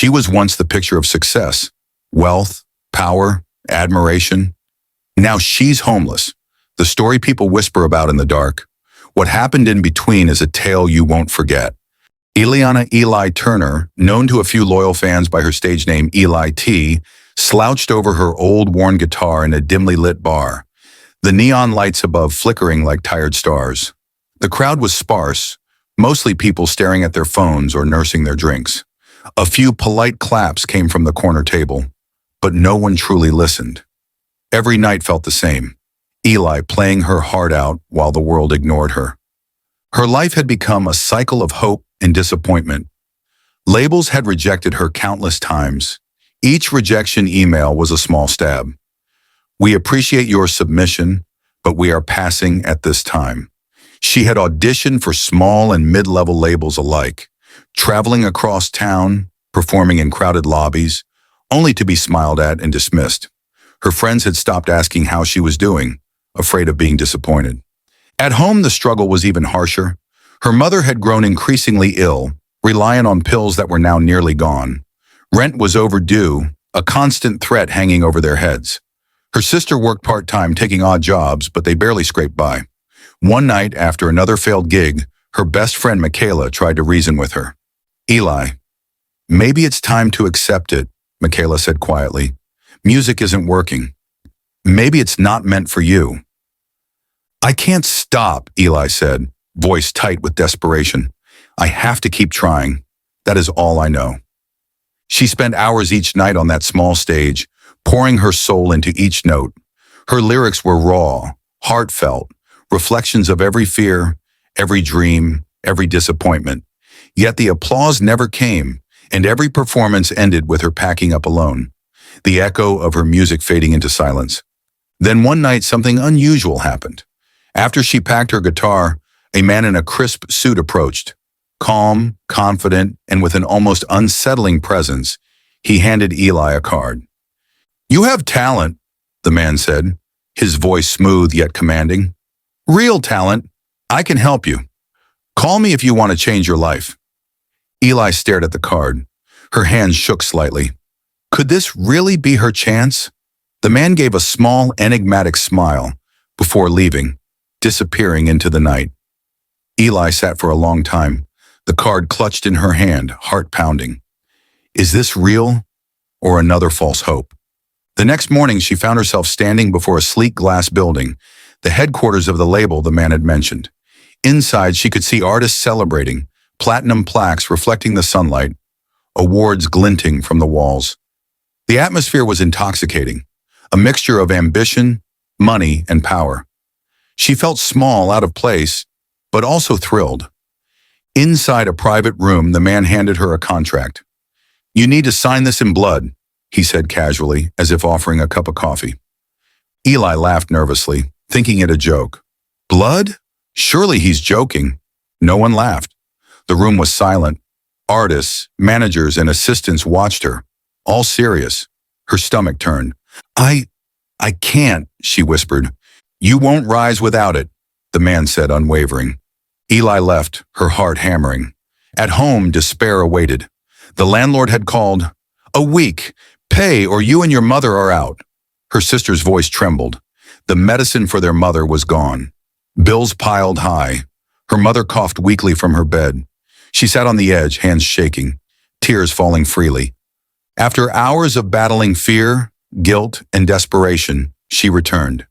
She was once the picture of success, wealth, power, admiration. Now she's homeless, the story people whisper about in the dark. What happened in between is a tale you won't forget. Eliana Eli Turner, known to a few loyal fans by her stage name Eli T, slouched over her old worn guitar in a dimly lit bar, the neon lights above flickering like tired stars. The crowd was sparse, mostly people staring at their phones or nursing their drinks. A few polite claps came from the corner table, but no one truly listened. Every night felt the same. Eli playing her heart out while the world ignored her. Her life had become a cycle of hope and disappointment. Labels had rejected her countless times. Each rejection email was a small stab. We appreciate your submission, but we are passing at this time. She had auditioned for small and mid-level labels alike, traveling across town, performing in crowded lobbies, only to be smiled at and dismissed. Her friends had stopped asking how she was doing, afraid of being disappointed. At home, the struggle was even harsher. Her mother had grown increasingly ill, reliant on pills that were now nearly gone. Rent was overdue, a constant threat hanging over their heads. Her sister worked part-time, taking odd jobs, but they barely scraped by. One night, after another failed gig, her best friend Michaela tried to reason with her. Eli, maybe it's time to accept it, Michaela said quietly. Music isn't working. Maybe it's not meant for you. I can't stop, Eli said, voice tight with desperation. I have to keep trying. That is all I know. She spent hours each night on that small stage, pouring her soul into each note. Her lyrics were raw, heartfelt, reflections of every fear, every dream, every disappointment. Yet the applause never came, and every performance ended with her packing up alone, the echo of her music fading into silence. Then one night something unusual happened. After she packed her guitar, a man in a crisp suit approached. Calm, confident, and with an almost unsettling presence, he handed Eli a card. You have talent, the man said, his voice smooth yet commanding. Real talent. I can help you. Call me if you want to change your life. Eli stared at the card. Her hands shook slightly. Could this really be her chance? The man gave a small, enigmatic smile before leaving, disappearing into the night. Eli sat for a long time, the card clutched in her hand, heart pounding. Is this real or another false hope? The next morning, she found herself standing before a sleek glass building, the headquarters of the label the man had mentioned. Inside, she could see artists celebrating, platinum plaques reflecting the sunlight, awards glinting from the walls. The atmosphere was intoxicating, a mixture of ambition, money, and power. She felt small, out of place, but also thrilled. Inside a private room, the man handed her a contract. You need to sign this in blood, he said casually, as if offering a cup of coffee. Eli laughed nervously, thinking it a joke. Blood? Surely he's joking. No one laughed. The room was silent. Artists, managers, and assistants watched her, all serious. Her stomach turned. I can't, she whispered. You won't rise without it, the man said, unwavering. Eli left, her heart hammering. At home, despair awaited. The landlord had called. A week. Pay or you and your mother are out. Her sister's voice trembled. The medicine for their mother was gone. Bills piled high. Her mother coughed weakly from her bed. She sat on the edge, hands shaking, tears falling freely. After hours of battling fear, guilt, and desperation, she returned.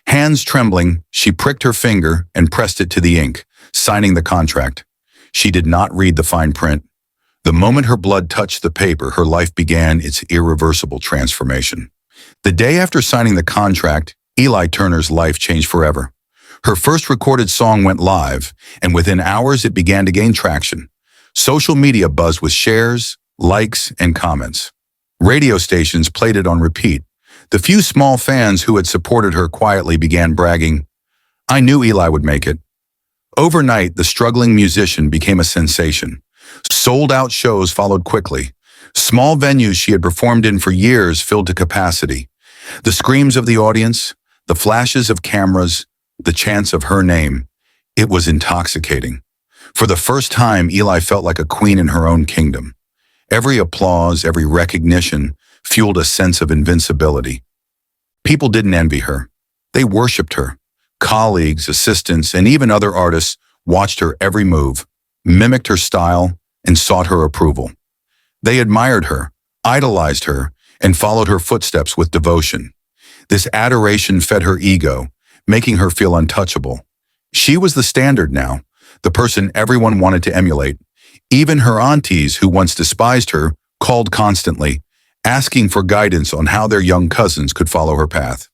Hands trembling, she pricked her finger and pressed it to the ink, signing the contract. She did not read the fine print. The moment her blood touched the paper, her life began its irreversible transformation. The day after signing the contract, Eli Turner's life changed forever. Her first recorded song went live, and within hours it began to gain traction. Social media buzzed with shares, likes, and comments. Radio stations played it on repeat. The few small fans who had supported her quietly began bragging, I knew Eli would make it. Overnight, the struggling musician became a sensation. Sold-out shows followed quickly. Small venues she had performed in for years filled to capacity. The screams of the audience, the flashes of cameras, the chants of her name. It was intoxicating. For the first time, Eli felt like a queen in her own kingdom. Every applause, every recognition fueled a sense of invincibility. People didn't envy her. They worshipped her. Colleagues, assistants, and even other artists watched her every move, mimicked her style, and sought her approval. They admired her, idolized her, and followed her footsteps with devotion. This adoration fed her ego, making her feel untouchable. She was the standard now, the person everyone wanted to emulate. Even her aunties, who once despised her, called constantly, asking for guidance on how their young cousins could follow her path.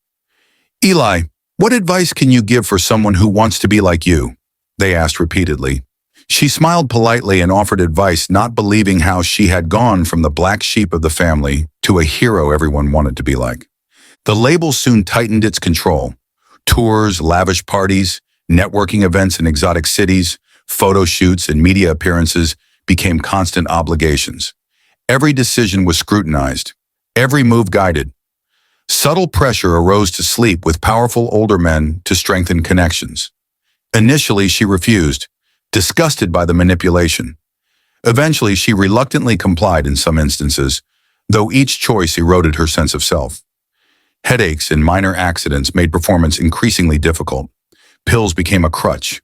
"Eli, what advice can you give for someone who wants to be like you?" they asked repeatedly. She smiled politely and offered advice, not believing how she had gone from the black sheep of the family to a hero everyone wanted to be like. The label soon tightened its control. Tours, lavish parties, networking events in exotic cities, photo shoots, and media appearances became constant obligations. Every decision was scrutinized, every move guided. Subtle pressure arose to sleep with powerful older men to strengthen connections. Initially, she refused, disgusted by the manipulation. Eventually, she reluctantly complied in some instances, though each choice eroded her sense of self. Headaches and minor accidents made performance increasingly difficult. Pills became a crutch.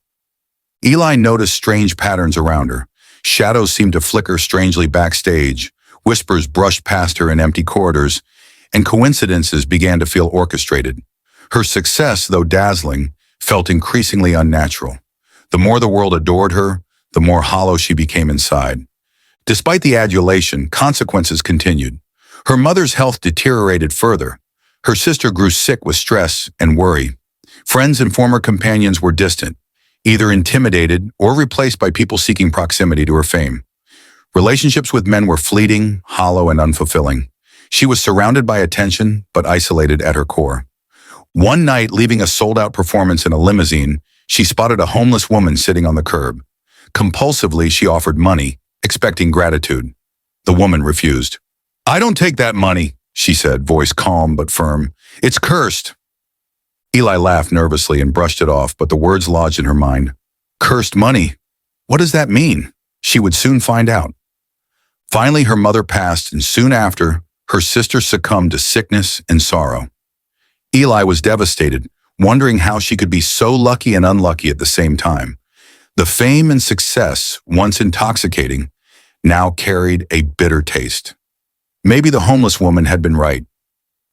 Eli noticed strange patterns around her. Shadows seemed to flicker strangely backstage, whispers brushed past her in empty corridors, and coincidences began to feel orchestrated. Her success, though dazzling, felt increasingly unnatural. The more the world adored her, the more hollow she became inside. Despite the adulation, consequences continued. Her mother's health deteriorated further. Her sister grew sick with stress and worry. Friends and former companions were distant, either intimidated or replaced by people seeking proximity to her fame. Relationships with men were fleeting, hollow, and unfulfilling. She was surrounded by attention, but isolated at her core. One night, leaving a sold-out performance in a limousine, she spotted a homeless woman sitting on the curb. Compulsively, she offered money, expecting gratitude. The woman refused. "I don't take that money," she said, voice calm but firm. "It's cursed." Eli laughed nervously and brushed it off, but the words lodged in her mind. Cursed money? What does that mean? She would soon find out. Finally, her mother passed, and soon after, her sister succumbed to sickness and sorrow. Eli was devastated, wondering how she could be so lucky and unlucky at the same time. The fame and success, once intoxicating, now carried a bitter taste. Maybe the homeless woman had been right.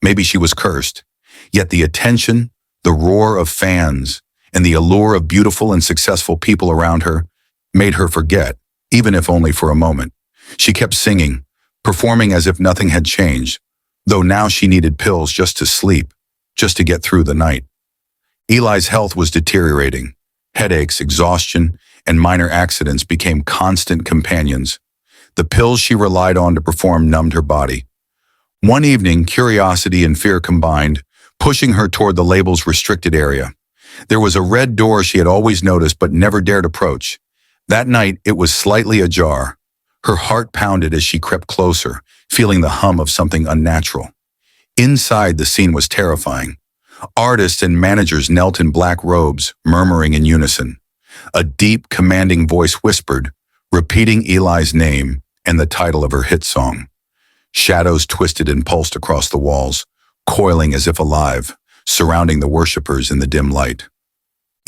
Maybe she was cursed. Yet the attention, the roar of fans, and the allure of beautiful and successful people around her made her forget, even if only for a moment. She kept singing, performing as if nothing had changed, though now she needed pills just to sleep, just to get through the night. Eli's health was deteriorating. Headaches, exhaustion, and minor accidents became constant companions. The pills she relied on to perform numbed her body. One evening, curiosity and fear combined, pushing her toward the label's restricted area. There was a red door she had always noticed but never dared approach. That night, it was slightly ajar. Her heart pounded as she crept closer, feeling the hum of something unnatural. Inside, the scene was terrifying. Artists and managers knelt in black robes, murmuring in unison. A deep, commanding voice whispered, repeating Eli's name and the title of her hit song. Shadows twisted and pulsed across the walls, coiling as if alive, surrounding the worshippers in the dim light.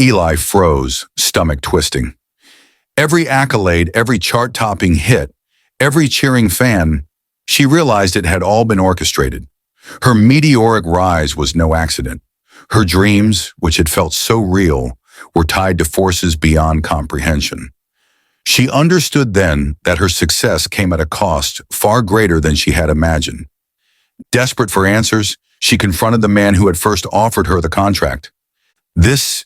Eli froze, stomach twisting. Every accolade, every chart-topping hit, every cheering fan, she realized it had all been orchestrated. Her meteoric rise was no accident. Her dreams, which had felt so real, were tied to forces beyond comprehension. She understood then that her success came at a cost far greater than she had imagined. Desperate for answers, she confronted the man who had first offered her the contract. This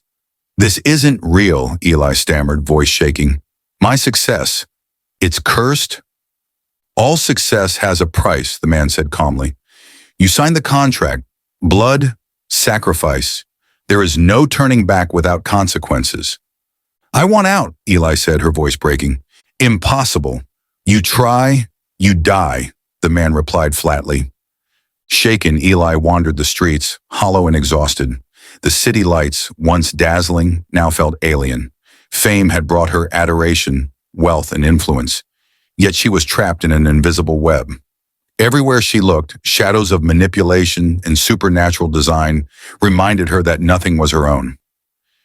isn't real," Eli stammered, voice shaking. "My success, it's cursed?" "All success has a price," the man said calmly. "You signed the contract. Blood, sacrifice. There is no turning back without consequences." "I want out," Eli said, her voice breaking. "Impossible. You try, you die," the man replied flatly. Shaken, Eli wandered the streets, hollow and exhausted. The city lights, once dazzling, now felt alien. Fame had brought her adoration, wealth, and influence. yet she was trapped in an invisible web. Everywhere she looked, shadows of manipulation and supernatural design reminded her that nothing was her own.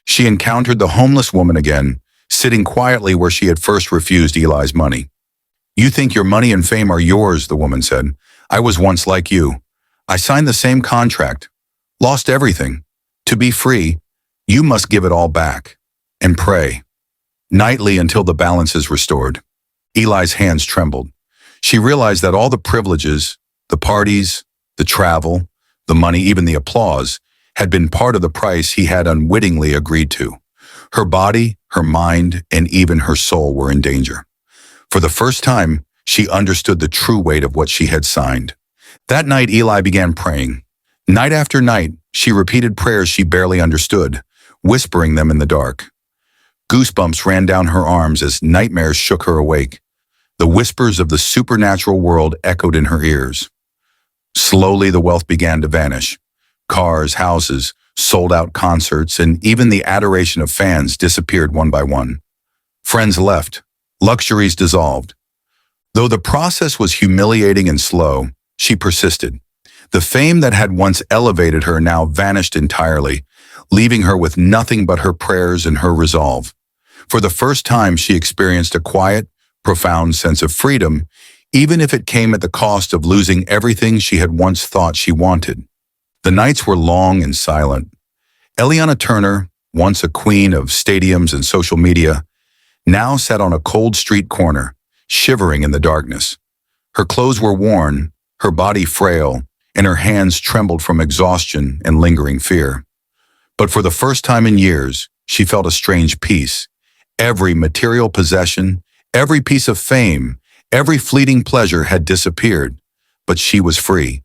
She encountered the homeless woman again, sitting quietly where she had first refused Eli's money. "You think your money and fame are yours," the woman said. "I was once like you. I signed the same contract, lost everything. To be free, you must give it all back and pray nightly until the balance is restored." Eli's hands trembled. She realized that all the privileges, the parties, the travel, the money, even the applause, had been part of the price he had unwittingly agreed to. Her body, her mind, and even her soul were in danger. For the first time, she understood the true weight of what she had signed. That night, Eli began praying. Night after night, she repeated prayers she barely understood, whispering them in the dark. Goosebumps ran down her arms as nightmares shook her awake. The whispers of the supernatural world echoed in her ears. Slowly, the wealth began to vanish. Cars, houses, sold-out concerts, and even the adoration of fans disappeared one by one. Friends left. Luxuries dissolved. Though the process was humiliating and slow, she persisted. The fame that had once elevated her now vanished entirely, leaving her with nothing but her prayers and her resolve. For the first time, she experienced a quiet, profound sense of freedom, even if it came at the cost of losing everything she had once thought she wanted. The nights were long and silent. Eliana Turner, once a queen of stadiums and social media, now sat on a cold street corner, shivering in the darkness. Her clothes were worn, her body frail, and her hands trembled from exhaustion and lingering fear. But for the first time in years, she felt a strange peace. Every material possession, every piece of fame, every fleeting pleasure had disappeared, but she was free.